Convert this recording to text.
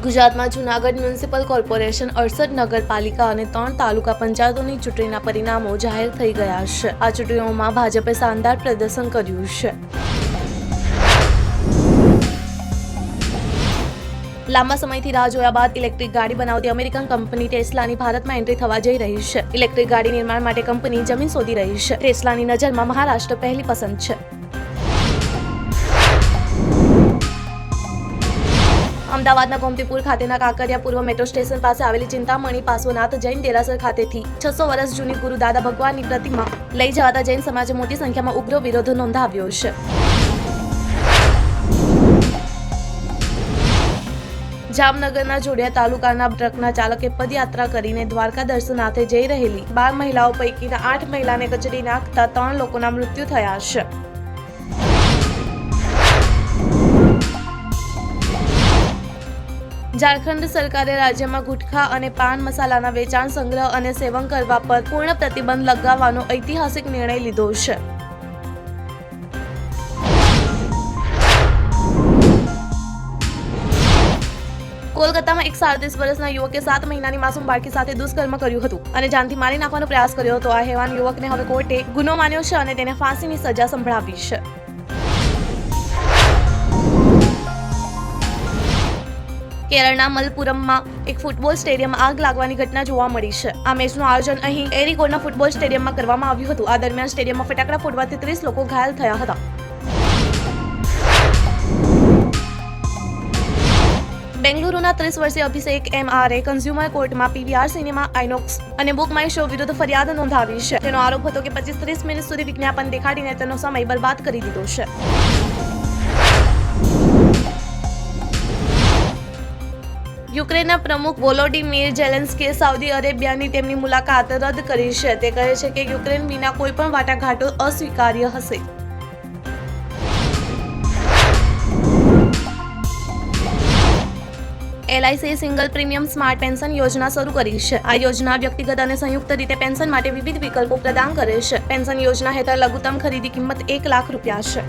ગુજરાતમાં Junagadh municipal corporation 68 નગરપાલિકા અને 3 તાલુકા પંચાયતોની ચૂંટણીના પરિણામો જાહેર થઈ ગયા છે. આ ચૂંટણીઓમાં ભાજપે શાનદાર પ્રદર્શન કર્યું છે. લાંબા સમયથી રાહ જોયા બાદ ઇલેક્ટ્રિક ગાડી બનાવતી અમેરિકન કંપની ટેસ્લાની ભારતમાં એન્ટ્રી થવા જઈ રહી છે. ઇલેક્ટ્રિક ગાડી નિર્માણ માટે કંપની જમીન શોધી રહી છે. ટેસ્લાની નજરમાં મહારાષ્ટ્ર પહેલી પસંદ છે. અમદાવાદના ગોમતીપુર ખાતેના કાંકરિયા પૂર્વ મેટ્રો સ્ટેશન પાસે આવેલી ચિંતામણી પાર્શ્વનાથ જૈન દેરાસર ખાતેથી 600 વર્ષ જૂની ગુરુ દાદા ભગવાનની પ્રતિમા લઈ જવાતા જૈન સમાજે મોટી સંખ્યામાં ઉગ્ર વિરોધ નોંધાવ્યો છે. જામનગરના જોડિયા તાલુકાના ટ્રકના ચાલકે પદયાત્રા કરીને દ્વારકા દર્શનાર્થે જઈ રહેલી 12 મહિલાઓ પૈકીના 8 મહિલાને કચડી નાખતા 3 લોકોના મૃત્યુ થયા છે. ઝારખંડ સરકારે રાજ્યમાં ગુટખા અને પાન મસાલાના વેચાણ, સંગ્રહ અને સેવન કરવા પર પૂર્ણ પ્રતિબંધ લગાવવાનો ઐતિહાસિક નિર્ણય લીધો છે. કોલકાતામાં એક 37 વર્ષના યુવકે 7 મહિનાની માસૂમ બાળકી સાથે દુષ્કર્મ કર્યું હતું અને જાનથી મારી નાખવાનો પ્રયાસ કર્યો હતો. આ હેવાન યુવકને હવે કોર્ટે ગુનો માન્યો છે અને તેને ફાંસીની સજા સંભળાવી છે. કેરળના મલપુરમમાં એક ફૂટબોલ સ્ટેડિયમમાં આગ લાગવાની ઘટના જોવા મળી છે. આ મેચનું આયોજન અહીં એરિકોડના ફૂટબોલ સ્ટેડિયમમાં કરવામાં આવ્યું હતું. આ દરમિયાન સ્ટેડિયમમાં ફટાકડા ફોડવાથી 30 લોકો ઘાયલ થયા હતા. બેંગલુરુના 30 વર્ષીય અભિષેક MRએ કન્ઝ્યુમર કોર્ટમાં PVR સિનેમા, આઇનોક્સ અને બુક માય શો વિરુદ્ધ ફરિયાદ નોંધાવી છે. તેનો આરોપ હતો કે 25-30 મિનિટ સુધી વિજ્ઞાપન દેખાડીને તેનો સમય બરબાદ કરી દીધો છે. યુક્રેનના પ્રમુખ વોલોડિમીર ઝેલેન્સ્કીએ સાઉદી અરેબિયાની તેમની મુલાકાત રદ કરી છે. તે કહે છે કે યુક્રેન વિના કોઈ પણ વાટાઘાટો અસ્વીકાર્ય હશે. LIC single premium smart pension યોજના શરૂ કરી છે. આ યોજના વ્યક્તિગત અને સંયુક્ત રીતે પેન્શન માટે વિવિધ વિકલ્પો પ્રદાન કરે છે. પેન્શન યોજના હેઠળ લઘુત્તમ ખરીદી કિંમત ₹1 લાખ છે.